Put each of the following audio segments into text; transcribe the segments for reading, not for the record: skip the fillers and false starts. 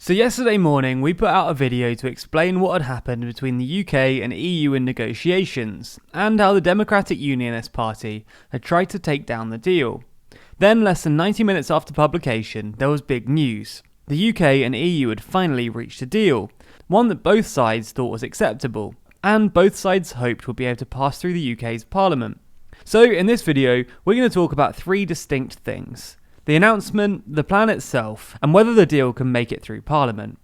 So yesterday morning we put out a video to explain what had happened between the UK and EU in negotiations, and how the Democratic Unionist Party had tried to take down the deal. Then, less than 90 minutes after publication, there was big news. The UK and EU had finally reached a deal, one that both sides thought was acceptable, and both sides hoped would be able to pass through the UK's Parliament. So in this video, we're going to talk about three distinct things: the announcement, the plan itself, and whether the deal can make it through Parliament.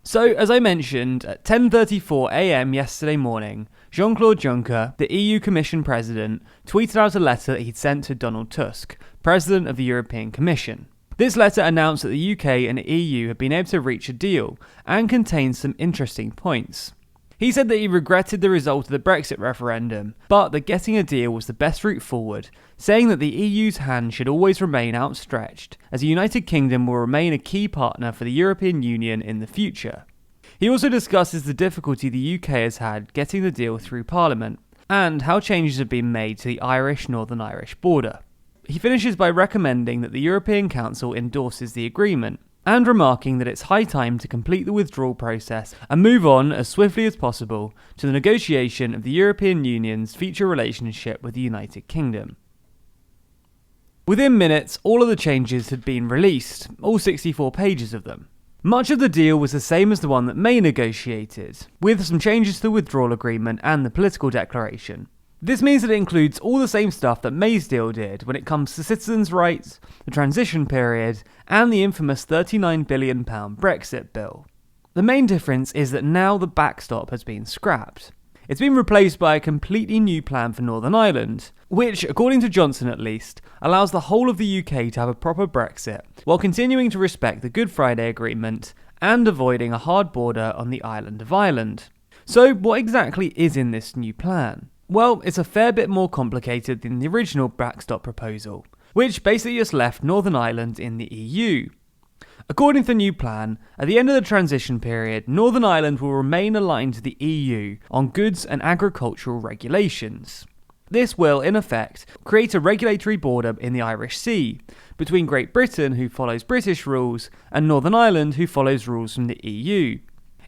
So, as I mentioned, at 10:34 AM yesterday morning, Jean-Claude Juncker, the EU Commission President, tweeted out a letter that he'd sent to Donald Tusk, President of the European Commission. This letter announced that the UK and the EU had been able to reach a deal, and contained some interesting points. He said that he regretted the result of the Brexit referendum, but that getting a deal was the best route forward, saying that the EU's hand should always remain outstretched, as the United Kingdom will remain a key partner for the European Union in the future. He also discusses the difficulty the UK has had getting the deal through Parliament, and how changes have been made to the Irish-Northern Irish border. He finishes by recommending that the European Council endorses the agreement, and remarking that it's high time to complete the withdrawal process and move on as swiftly as possible to the negotiation of the European Union's future relationship with the United Kingdom. Within minutes, all of the changes had been released, all 64 pages of them. Much of the deal was the same as the one that May negotiated, with some changes to the withdrawal agreement and the political declaration. This means that it includes all the same stuff that May's deal did when it comes to citizens' rights, the transition period, and the infamous £39 billion Brexit bill. The main difference is that now the backstop has been scrapped. It's been replaced by a completely new plan for Northern Ireland, which, according to Johnson at least, allows the whole of the UK to have a proper Brexit, while continuing to respect the Good Friday Agreement and avoiding a hard border on the island of Ireland. So what exactly is in this new plan? Well, it's a fair bit more complicated than the original backstop proposal, which basically just left Northern Ireland in the EU. According to the new plan, at the end of the transition period, Northern Ireland will remain aligned to the EU on goods and agricultural regulations. This will, in effect, create a regulatory border in the Irish Sea, between Great Britain, who follows British rules, and Northern Ireland, who follows rules from the EU.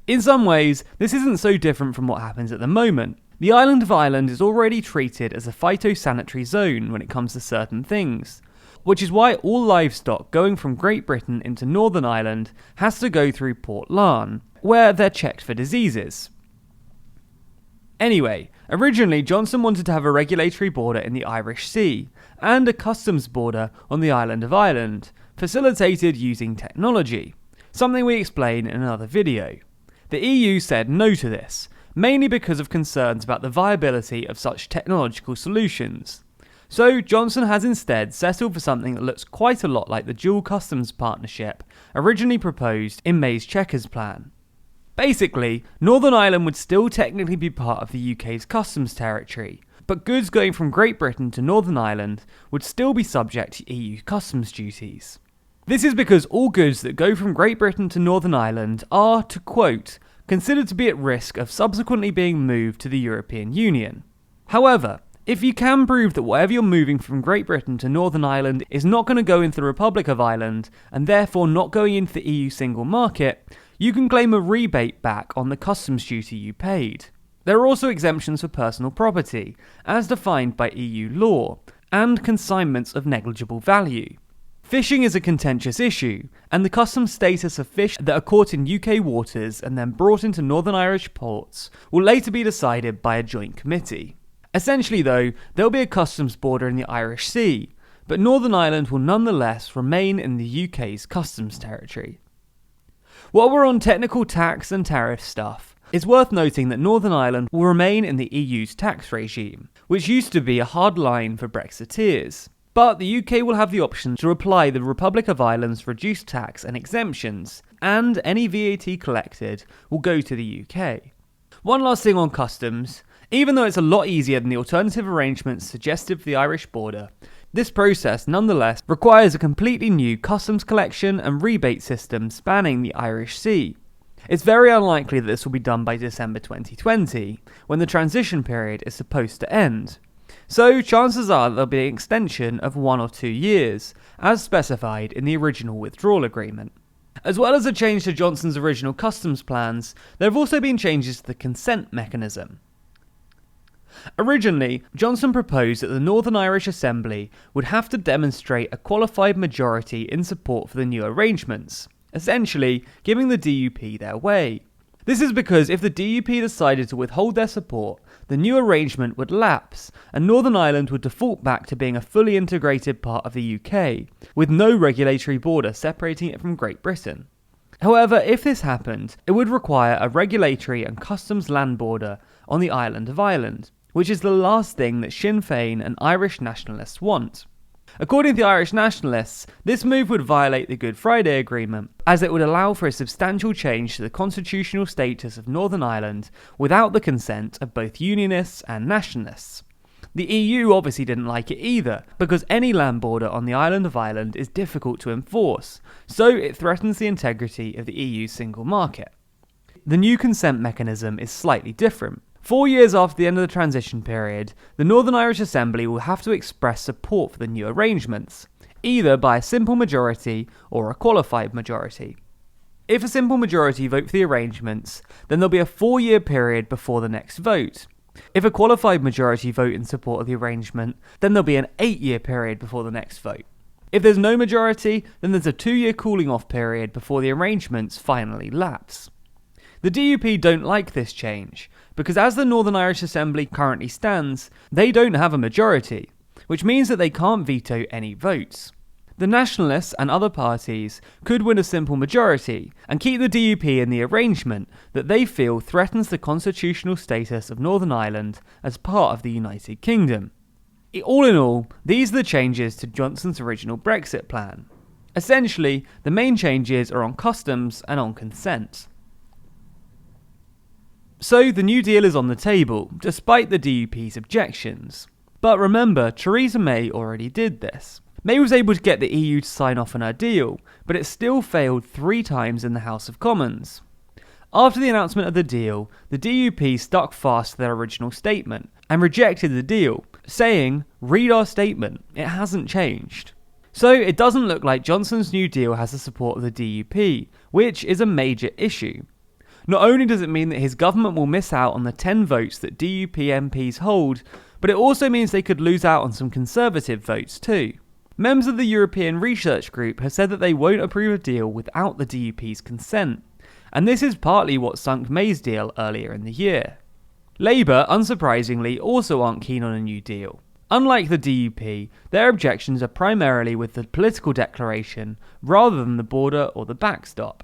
In some ways, this isn't so different from what happens at the moment. The island of Ireland is already treated as a phytosanitary zone when it comes to certain things, which is why all livestock going from Great Britain into Northern Ireland has to go through Port Larn, where they're checked for diseases. Anyway, originally Johnson wanted to have a regulatory border in the Irish Sea, and a customs border on the island of Ireland, facilitated using technology, something we explain in another video. The EU said no to this, mainly because of concerns about the viability of such technological solutions. So Johnson has instead settled for something that looks quite a lot like the dual customs partnership originally proposed in May's Chequers plan. Basically, Northern Ireland would still technically be part of the UK's customs territory, but goods going from Great Britain to Northern Ireland would still be subject to EU customs duties. This is because all goods that go from Great Britain to Northern Ireland are, to quote, considered to be at risk of subsequently being moved to the European Union. However, if you can prove that whatever you're moving from Great Britain to Northern Ireland is not going to go into the Republic of Ireland, and therefore not going into the EU single market, you can claim a rebate back on the customs duty you paid. There are also exemptions for personal property, as defined by EU law, and consignments of negligible value. Fishing is a contentious issue, and the customs status of fish that are caught in UK waters and then brought into Northern Irish ports will later be decided by a joint committee. Essentially though, there will be a customs border in the Irish Sea, but Northern Ireland will nonetheless remain in the UK's customs territory. While we're on technical tax and tariff stuff, it's worth noting that Northern Ireland will remain in the EU's tax regime, which used to be a hard line for Brexiteers. But the UK will have the option to apply the Republic of Ireland's reduced tax and exemptions, and any VAT collected will go to the UK. One last thing on customs. Even though it's a lot easier than the alternative arrangements suggested for the Irish border, this process nonetheless requires a completely new customs collection and rebate system spanning the Irish Sea. It's very unlikely that this will be done by December 2020, when the transition period is supposed to end. So chances are that there'll be an extension of 1 or 2 years, as specified in the original withdrawal agreement. As well as a change to Johnson's original customs plans, there have also been changes to the consent mechanism. Originally, Johnson proposed that the Northern Irish Assembly would have to demonstrate a qualified majority in support for the new arrangements, essentially giving the DUP their way. This is because if the DUP decided to withhold their support, the new arrangement would lapse, and Northern Ireland would default back to being a fully integrated part of the UK, with no regulatory border separating it from Great Britain. However, if this happened, it would require a regulatory and customs land border on the island of Ireland, which is the last thing that Sinn Féin and Irish nationalists want. According to the Irish nationalists, this move would violate the Good Friday Agreement, as it would allow for a substantial change to the constitutional status of Northern Ireland without the consent of both Unionists and Nationalists. The EU obviously didn't like it either, because any land border on the island of Ireland is difficult to enforce, so it threatens the integrity of the EU's single market. The new consent mechanism is slightly different. 4 years after the end of the transition period, the Northern Irish Assembly will have to express support for the new arrangements, either by a simple majority or a qualified majority. If a simple majority vote for the arrangements, then there'll be a 4-year period before the next vote. If a qualified majority vote in support of the arrangement, then there'll be an 8-year period before the next vote. If there's no majority, then there's a 2-year cooling off period before the arrangements finally lapse. The DUP don't like this change, because as the Northern Irish Assembly currently stands, they don't have a majority, which means that they can't veto any votes. The Nationalists and other parties could win a simple majority and keep the DUP in the arrangement that they feel threatens the constitutional status of Northern Ireland as part of the United Kingdom. All in all, these are the changes to Johnson's original Brexit plan. Essentially, the main changes are on customs and on consent. So the New Deal is on the table, despite the DUP's objections. But remember, Theresa May already did this. May was able to get the EU to sign off on her deal, but it still failed 3 times in the House of Commons. After the announcement of the deal, the DUP stuck fast to their original statement and rejected the deal, saying, "Read our statement, it hasn't changed." So it doesn't look like Johnson's New Deal has the support of the DUP, which is a major issue. Not only does it mean that his government will miss out on the 10 votes that DUP MPs hold, but it also means they could lose out on some Conservative votes too. Members of the European Research Group have said that they won't approve a deal without the DUP's consent, and this is partly what sunk May's deal earlier in the year. Labour, unsurprisingly, also aren't keen on a new deal. Unlike the DUP, their objections are primarily with the political declaration rather than the border or the backstop.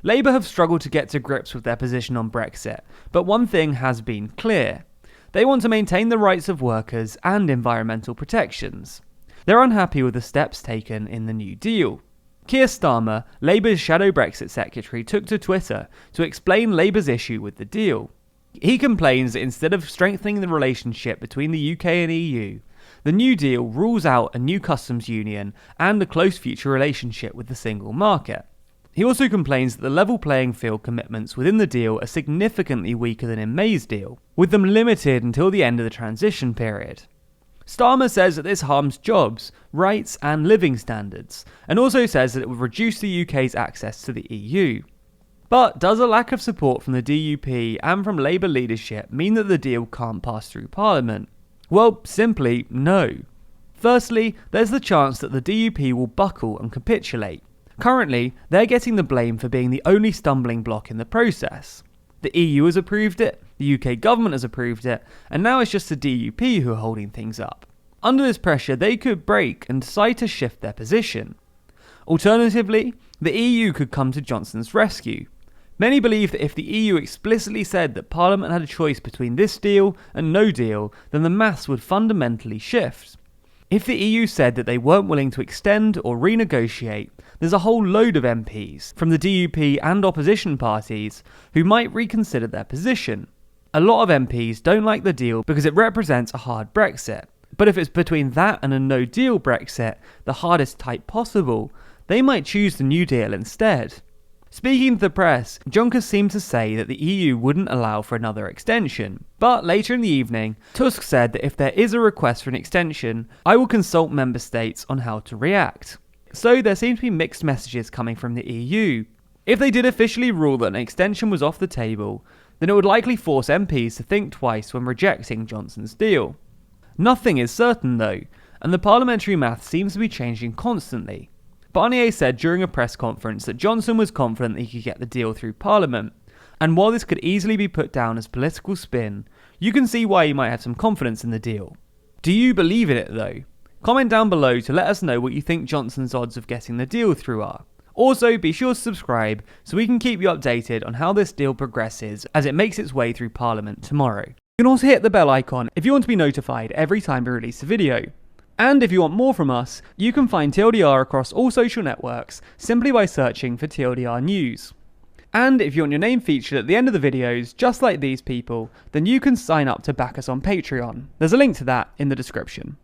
Labour have struggled to get to grips with their position on Brexit, but one thing has been clear. They want to maintain the rights of workers and environmental protections. They're unhappy with the steps taken in the New Deal. Keir Starmer, Labour's shadow Brexit secretary, took to Twitter to explain Labour's issue with the deal. He complains that instead of strengthening the relationship between the UK and EU, the New Deal rules out a new customs union and a close future relationship with the single market. He also complains that the level playing field commitments within the deal are significantly weaker than in May's deal, with them limited until the end of the transition period. Starmer says that this harms jobs, rights and living standards, and also says that it would reduce the UK's access to the EU. But does a lack of support from the DUP and from Labour leadership mean that the deal can't pass through Parliament? Well, simply no. Firstly, there's the chance that the DUP will buckle and capitulate. Currently, they're getting the blame for being the only stumbling block in the process. The EU has approved it, the UK government has approved it, and now it's just the DUP who are holding things up. Under this pressure, they could break and decide to shift their position. Alternatively, the EU could come to Johnson's rescue. Many believe that if the EU explicitly said that Parliament had a choice between this deal and no deal, then the maths would fundamentally shift. If the EU said that they weren't willing to extend or renegotiate, there's a whole load of MPs from the DUP and opposition parties who might reconsider their position. A lot of MPs don't like the deal because it represents a hard Brexit. But if it's between that and a no-deal Brexit, the hardest type possible, they might choose the New Deal instead. Speaking to the press, Juncker seemed to say that the EU wouldn't allow for another extension. But later in the evening, Tusk said that if there is a request for an extension, I will consult member states on how to react. So there seem to be mixed messages coming from the EU. If they did officially rule that an extension was off the table, then it would likely force MPs to think twice when rejecting Johnson's deal. Nothing is certain though, and the parliamentary math seems to be changing constantly. Barnier said during a press conference that Johnson was confident that he could get the deal through Parliament, and while this could easily be put down as political spin, you can see why he might have some confidence in the deal. Do you believe in it though? Comment down below to let us know what you think Johnson's odds of getting the deal through are. Also, be sure to subscribe so we can keep you updated on how this deal progresses as it makes its way through Parliament tomorrow. You can also hit the bell icon if you want to be notified every time we release a video. And if you want more from us, you can find TLDR across all social networks simply by searching for TLDR News. And if you want your name featured at the end of the videos, just like these people, then you can sign up to back us on Patreon. There's a link to that in the description.